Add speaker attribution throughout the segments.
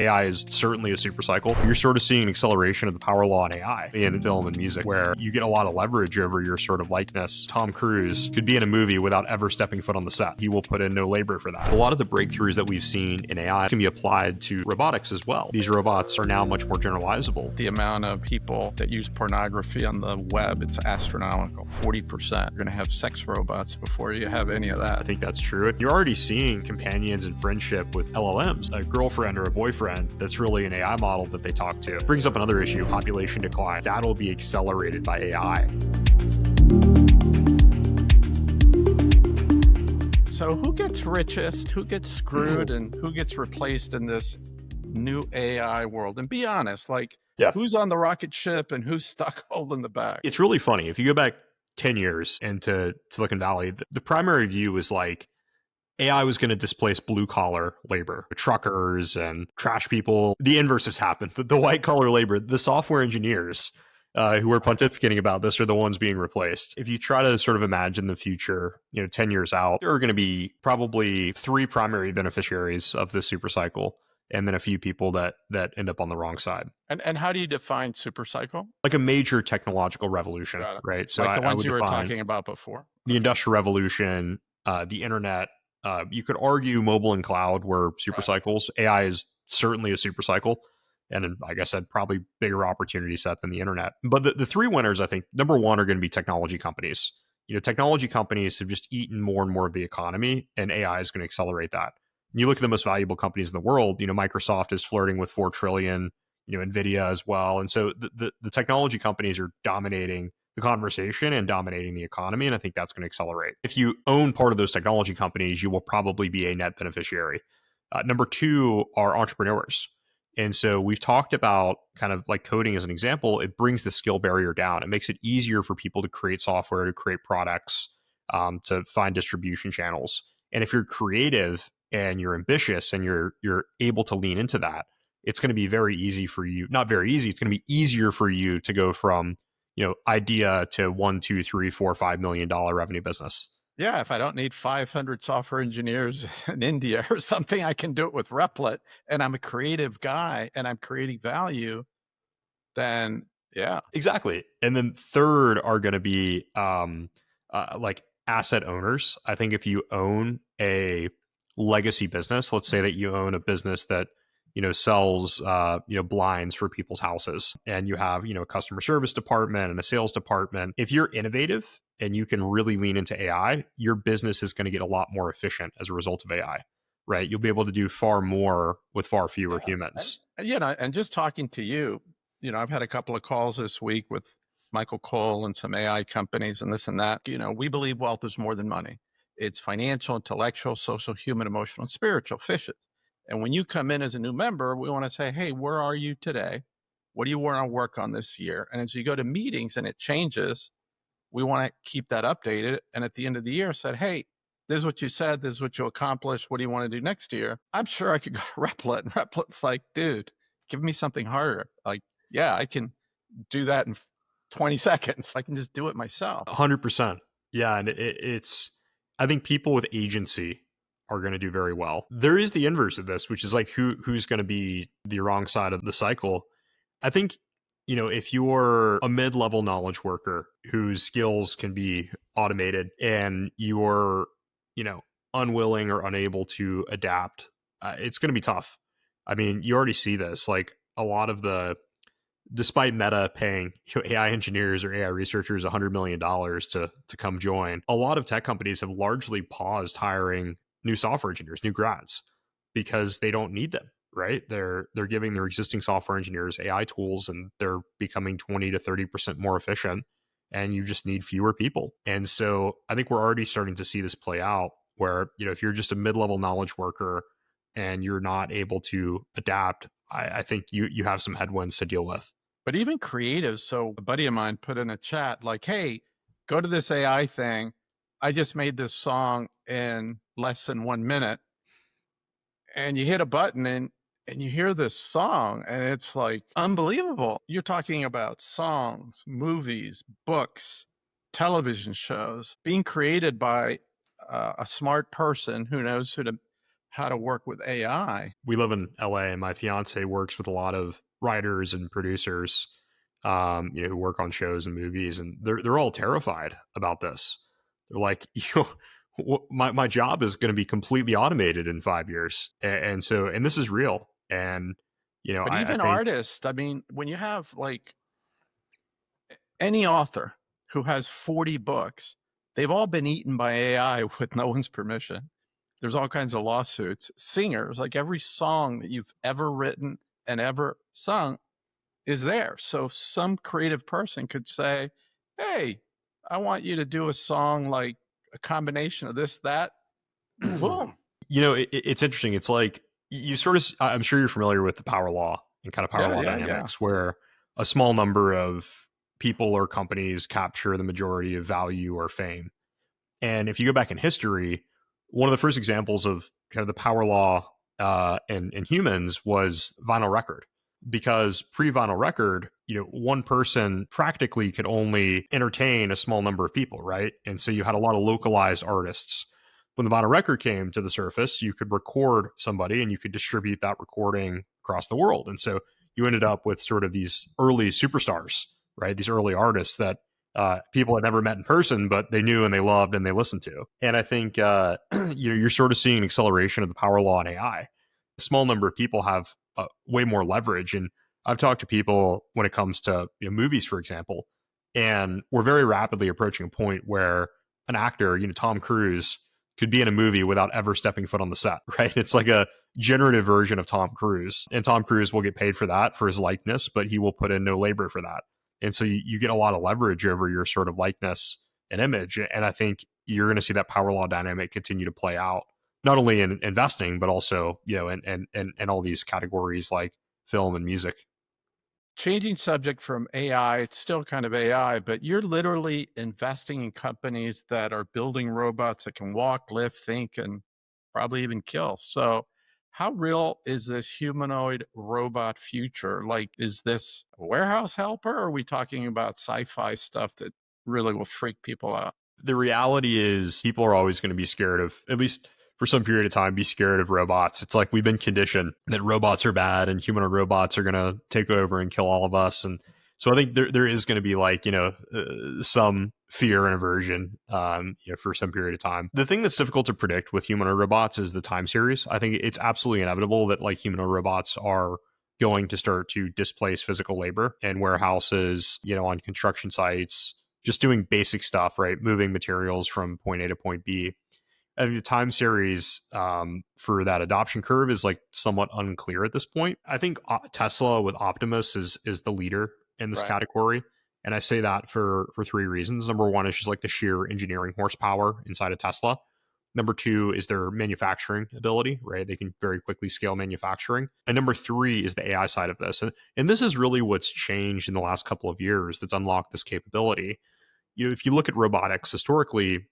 Speaker 1: AI is certainly a super cycle. You're sort of seeing an acceleration of the power law in AI in film and music, where you get a lot of leverage over your sort of likeness. Tom Cruise could be in a movie without ever stepping foot on the set. He will put in no labor for that. A lot of the breakthroughs that we've seen in AI can be applied to robotics as well. These robots are now much more generalizable.
Speaker 2: The amount of people that use pornography on the web, it's astronomical. 40%. You're going to have sex robots before you have any of that.
Speaker 1: I think that's true. You're already seeing companions and friendship with LLMs, a girlfriend or a boyfriend that's really an AI model that they talk to. Brings up another issue, population decline. That'll be accelerated by AI.
Speaker 2: So who gets richest, who gets screwed, and who gets replaced in this new AI world? And be honest, who's on the rocket ship and who's stuck holding the bag?
Speaker 1: It's really funny. If you go back 10 years into Silicon Valley, the primary view was like AI was going to displace blue collar labor, truckers and trash people. The inverse has happened. The white collar labor, the software engineers who are pontificating about this are the ones being replaced. If you try to sort of imagine the future, 10 years out, there are going to be probably 3 primary beneficiaries of this super cycle, and then a few people that end up on the wrong side.
Speaker 2: And how do you define super cycle?
Speaker 1: Like a major technological revolution, right?
Speaker 2: So like the ones you were talking about before.
Speaker 1: The Industrial Revolution, the internet. You could argue mobile and cloud were super cycles. AI is certainly a super cycle. And like I said, probably bigger opportunity set than the internet. But the 3 winners, I think, number 1 are going to be technology companies. Technology companies have just eaten more and more of the economy, and AI is going to accelerate that. You look at the most valuable companies in the world, Microsoft is flirting with 4 trillion, NVIDIA as well. And so the technology companies are dominating the conversation and dominating the economy. And I think that's going to accelerate. If you own part of those technology companies, you will probably be a net beneficiary. Number 2 are entrepreneurs. And so we've talked about kind of like coding as an example. It brings the skill barrier down. It makes it easier for people to create software, to create products, to find distribution channels. And if you're creative and you're ambitious and you're able to lean into that, it's going to be very easy for you. Not very easy. It's going to be easier for you to go from idea to $1, $2, $3, $4, $5 million revenue business.
Speaker 2: Yeah, if I don't need 500 software engineers in India or something, I can do it with Replit, and I'm a creative guy and I'm creating value, then yeah.
Speaker 1: Exactly. And then 3rd are going to be like asset owners. I think if you own a legacy business, let's say that you own a business that sells blinds for people's houses, and you have a customer service department and a sales department. If you're innovative and you can really lean into AI, your business is going to get a lot more efficient as a result of AI, right? You'll be able to do far more with far fewer humans.
Speaker 2: And just talking to you, I've had a couple of calls this week with Michael Cole and some AI companies and this and that. We believe wealth is more than money. It's financial, intellectual, social, human, emotional, and spiritual fishes. And when you come in as a new member, we want to say, hey, where are you today? What do you want to work on this year? And as you go to meetings and it changes, we want to keep that updated. And at the end of the year, said, hey, this is what you said. This is what you accomplished. What do you want to do next year? I'm sure I could go to Replit. And Replit's like, dude, give me something harder. Like, yeah, I can do that in 20 seconds. I can just do it myself.
Speaker 1: 100%. Yeah. And it's, I think people with agency are going to do very well. There is the inverse of this, which is like who's going to be the wrong side of the cycle. I think, if you're a mid-level knowledge worker whose skills can be automated and you're, unwilling or unable to adapt, it's going to be tough. I mean, you already see this, like a lot of despite Meta paying AI engineers or AI researchers $100 million to come join, a lot of tech companies have largely paused hiring new software engineers, new grads, because they don't need them, right? They're giving their existing software engineers AI tools and they're becoming 20 to 30% more efficient, and you just need fewer people. And so I think we're already starting to see this play out where, if you're just a mid-level knowledge worker and you're not able to adapt, I think you have some headwinds to deal with.
Speaker 2: But even creatives, so a buddy of mine put in a chat like, hey, go to this AI thing. I just made this song in less than 1 minute. And you hit a button and you hear this song and it's like unbelievable. You're talking about songs, movies, books, television shows being created by a smart person who knows who to how to work with AI.
Speaker 1: We live in LA, and my fiance works with a lot of writers and producers, who work on shows and movies, and they're all terrified about this. They're like, my job is going to be completely automated in 5 years, and this is real. And
Speaker 2: But
Speaker 1: I
Speaker 2: even
Speaker 1: think
Speaker 2: artists, I mean, when you have like any author who has 40 books, they've all been eaten by AI with no one's permission. There's all kinds of lawsuits. Singers, like every song that you've ever written and ever sung is there. So some creative person could say, hey, I want you to do a song like a combination of this, that, boom.
Speaker 1: it's interesting. It's like you sort of. I'm sure you're familiar with the power law and kind of power
Speaker 2: Yeah,
Speaker 1: law
Speaker 2: yeah, yeah.
Speaker 1: dynamics, where a small number of people or companies capture the majority of value or fame. And if you go back in history, one of the first examples of kind of the power law in humans was vinyl record. Because pre vinyl record, one person practically could only entertain a small number of people, right? And so you had a lot of localized artists. When the vinyl record came to the surface, you could record somebody and you could distribute that recording across the world. And so you ended up with sort of these early superstars, right? These early artists that people had never met in person, but they knew and they loved and they listened to. And I think you're sort of seeing an acceleration of the power law in AI. A small number of people have way more leverage. And I've talked to people when it comes to movies, for example, and we're very rapidly approaching a point where an actor, Tom Cruise, could be in a movie without ever stepping foot on the set, right? It's like a generative version of Tom Cruise, and Tom Cruise will get paid for that, for his likeness, but he will put in no labor for that. And so you get a lot of leverage over your sort of likeness and image. And I think you're going to see that power law dynamic continue to play out, not only in investing, but also, in all these categories like film and music.
Speaker 2: Changing subject from AI, it's still kind of AI, but you're literally investing in companies that are building robots that can walk, live, think, and probably even kill. So, how real is this humanoid robot future? Like, is this a warehouse helper? Or are we talking about sci fi stuff that really will freak people out?
Speaker 1: The reality is people are always going to be scared of, at least for some period of time, be scared of robots. It's like we've been conditioned that robots are bad and humanoid robots are going to take over and kill all of us. And so I think there is going to be like, some fear and aversion, for some period of time. The thing that's difficult to predict with humanoid robots is the time series. I think it's absolutely inevitable that like humanoid robots are going to start to displace physical labor in warehouses, on construction sites, just doing basic stuff, right? Moving materials from point A to point B. And the time series for that adoption curve is like somewhat unclear at this point. I think Tesla with Optimus is the leader in this
Speaker 2: Right.
Speaker 1: category. And I say that for three reasons. Number one is just like the sheer engineering horsepower inside of Tesla. Number two is their manufacturing ability, right? They can very quickly scale manufacturing. And number three is the AI side of this. And this is really what's changed in the last couple of years that's unlocked this capability. If you look at robotics historically,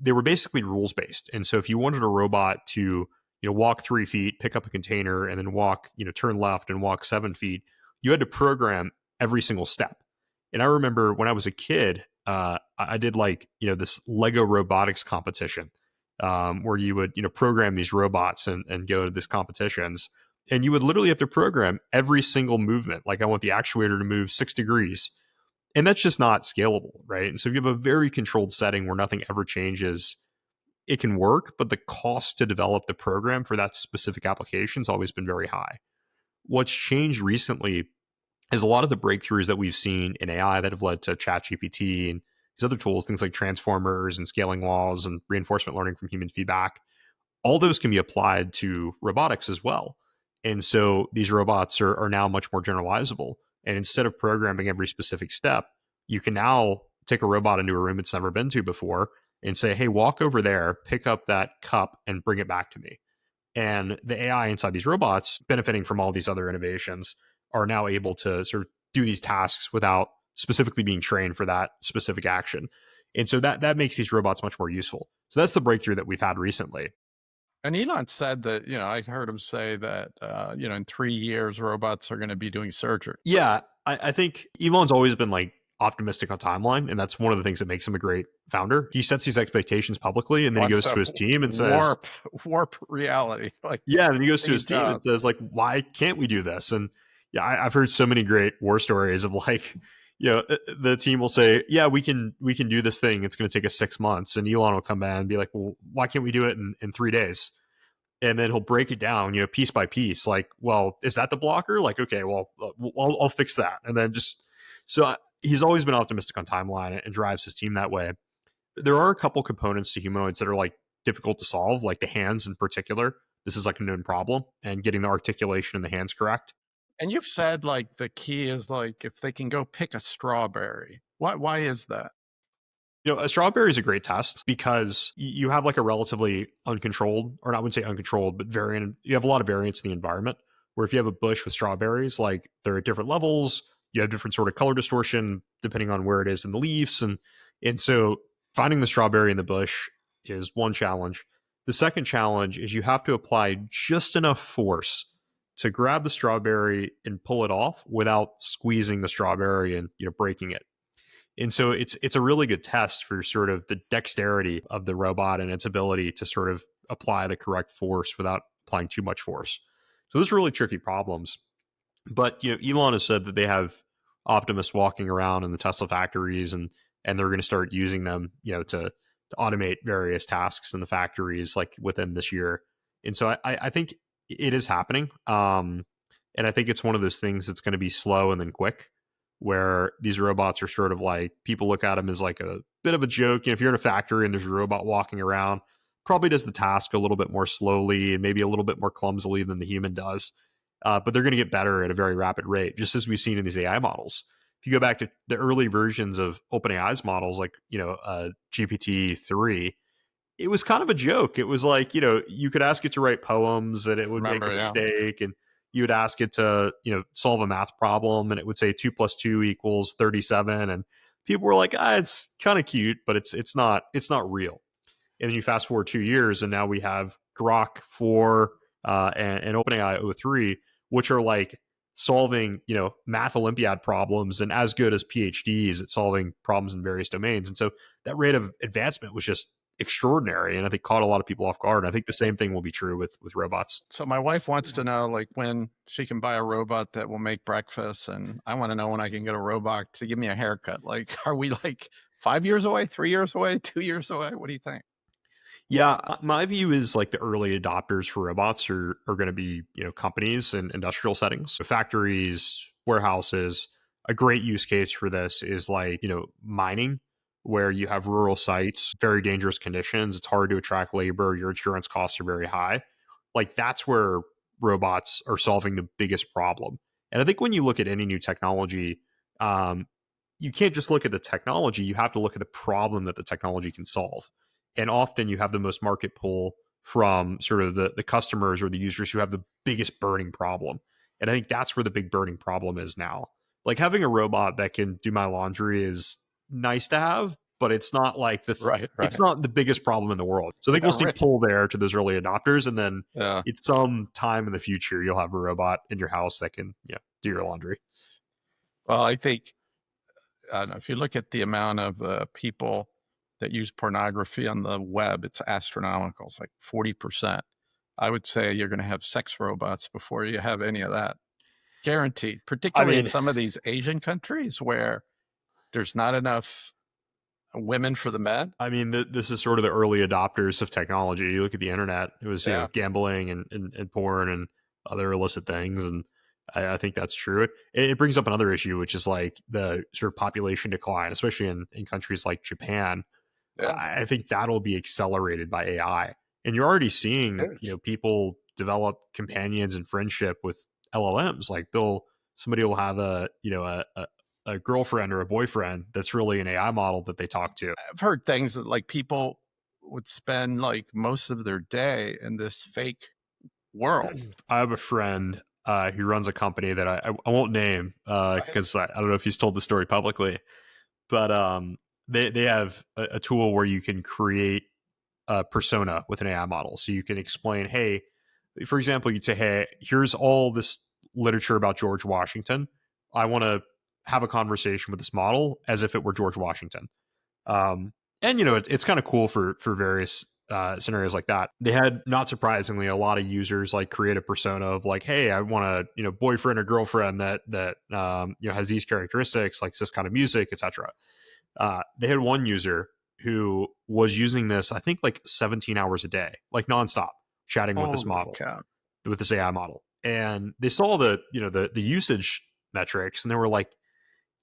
Speaker 1: they were basically rules based. And so if you wanted a robot to, walk 3 feet, pick up a container, and then walk, turn left and walk 7 feet, you had to program every single step. And I remember when I was a kid, I did like, this Lego robotics competition where you would, program these robots and go to these competitions. And you would literally have to program every single movement. Like I want the actuator to move 6 degrees, and that's just not scalable, right? And so if you have a very controlled setting where nothing ever changes, it can work, but the cost to develop the program for that specific application has always been very high. What's changed recently is a lot of the breakthroughs that we've seen in AI that have led to ChatGPT and these other tools, things like transformers and scaling laws and reinforcement learning from human feedback, all those can be applied to robotics as well. And so these robots are now much more generalizable. And instead of programming every specific step, you can now take a robot into a room it's never been to before and say, hey, walk over there, pick up that cup and bring it back to me. And the AI inside these robots, benefiting from all these other innovations, are now able to sort of do these tasks without specifically being trained for that specific action. And so that makes these robots much more useful. So that's the breakthrough that we've had recently.
Speaker 2: And Elon said that, I heard him say that, in 3 years, robots are going to be doing surgery.
Speaker 1: Yeah, I think Elon's always been like optimistic on timeline, and that's one of the things that makes him a great founder. He sets these expectations publicly, and then he
Speaker 2: Wants
Speaker 1: goes
Speaker 2: to
Speaker 1: to his team and says,
Speaker 2: warp reality. Like,
Speaker 1: yeah, and then he goes to
Speaker 2: take a
Speaker 1: his team and
Speaker 2: job.
Speaker 1: says, like, why can't we do this? And yeah, I've heard so many great war stories of like, the team will say, yeah, we can do this thing. It's going to take us 6 months. And Elon will come back and be like, well, why can't we do it in 3 days? And then he'll break it down, piece by piece. Like, well, is that the blocker? Like, okay, well, I'll fix that. And then he's always been optimistic on timeline and drives his team that way. There are a couple components to humanoids that are like difficult to solve, like the hands in particular. This is like a known problem, and getting the articulation in the hands correct.
Speaker 2: And you've said like the key is like if they can go pick a strawberry. Why is that?
Speaker 1: A strawberry is a great test because you have like a relatively uncontrolled, or I wouldn't say uncontrolled, but variant. You have a lot of variance in the environment. Where if you have a bush with strawberries, like they're at different levels, you have different sort of color distortion depending on where it is in the leaves, and so finding the strawberry in the bush is one challenge. The second challenge is you have to apply just enough force to grab the strawberry and pull it off without squeezing the strawberry and breaking it. And so it's a really good test for sort of the dexterity of the robot and its ability to sort of apply the correct force without applying too much force. So those are really tricky problems. But Elon has said that they have Optimus walking around in the Tesla factories, and they're going to start using them, to automate various tasks in the factories like within this year. And so I think it is happening. And I think it's one of those things that's going to be slow and then quick, where these robots are sort of like, people look at them as like a bit of a joke. If you're in a factory and there's a robot walking around, probably does the task a little bit more slowly and maybe a little bit more clumsily than the human does. But they're going to get better at a very rapid rate, just as we've seen in these AI models. If you go back to the early versions of OpenAI's models, like, GPT-3, it was kind of a joke. It was like, you could ask it to write poems and it would make a
Speaker 2: Remember, yeah.
Speaker 1: mistake. And you would ask it to, solve a math problem and it would say 2 + 2 = 37. And people were like, it's kind of cute, but it's not real. And then you fast forward 2 years and now we have Grok 4 and OpenAI O3, which are like solving, math Olympiad problems and as good as PhDs at solving problems in various domains. And so that rate of advancement was just extraordinary, and I think caught a lot of people off guard. And I think the same thing will be true with robots.
Speaker 2: So my wife wants to know like when she can buy a robot that will make breakfast, and I want to know when I can get a robot to give me a haircut. Like, are we like 5 years away, 3 years away, 2 years away? What do you think?
Speaker 1: Yeah, my view is like the early adopters for robots are going to be, companies and industrial settings, so factories, warehouses. A great use case for this is like, mining, where you have rural sites, very dangerous conditions. It's hard to attract labor. Your insurance costs are very high. Like that's where robots are solving the biggest problem. And I think when you look at any new technology, you can't just look at the technology. You have to look at the problem that the technology can solve. And often you have the most market pull from sort of the customers or the users who have the biggest burning problem. And I think that's where the big burning problem is now. Like having a robot that can do my laundry is nice to have, but it's not like
Speaker 2: Right.
Speaker 1: it's not the biggest problem in the world. So I think we'll see pull there to those early adopters, and then it's some time in the future you'll have a robot in your house that can do your laundry.
Speaker 2: Well, I think if you look at the amount of people that use pornography on the web, it's astronomical. It's like 40%. I would say you're going to have sex robots before you have any of that. Guaranteed, particularly in some of these Asian countries where there's not enough women for the men.
Speaker 1: I mean, this is sort of the early adopters of technology. You look at the internet; it was gambling and porn and other illicit things, and I think that's true. It brings up another issue, which is like the sort of population decline, especially in countries like Japan.
Speaker 2: Yeah.
Speaker 1: I think that'll be accelerated by AI, and you're already seeing people develop companions and friendship with LLMs. Like somebody will have a girlfriend or a boyfriend that's really an AI model that they talk to.
Speaker 2: I've heard things that like people would spend like most of their day in this fake world.
Speaker 1: I have a friend who runs a company that I won't name because I don't know if he's told the story publicly, but they have a tool where you can create a persona with an AI model. So you can explain, hey, for example, you'd say, hey, here's all this literature about George Washington. I want to have a conversation with this model as if it were George Washington. And it's kind of cool for various scenarios like that. They had, not surprisingly, a lot of users like create a persona of like, hey, I want a boyfriend or girlfriend that has these characteristics, likes this kind of music, etc. They had one user who was using this, I think, like 17 hours a day, like nonstop, chatting with this
Speaker 2: Holy
Speaker 1: model,
Speaker 2: cow.
Speaker 1: with this AI model. And they saw the usage metrics, and they were like,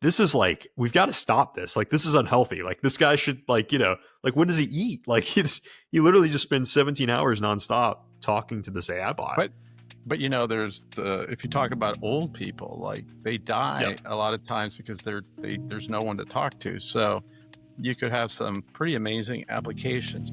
Speaker 1: this is like, we've got to stop this. Like, this is unhealthy. Like, this guy should, like, like, what does he eat? Like, he literally just spends 17 hours nonstop talking to this AI bot.
Speaker 2: But there's if you talk about old people, like they die a lot of times because there's no one to talk to. So you could have some pretty amazing applications.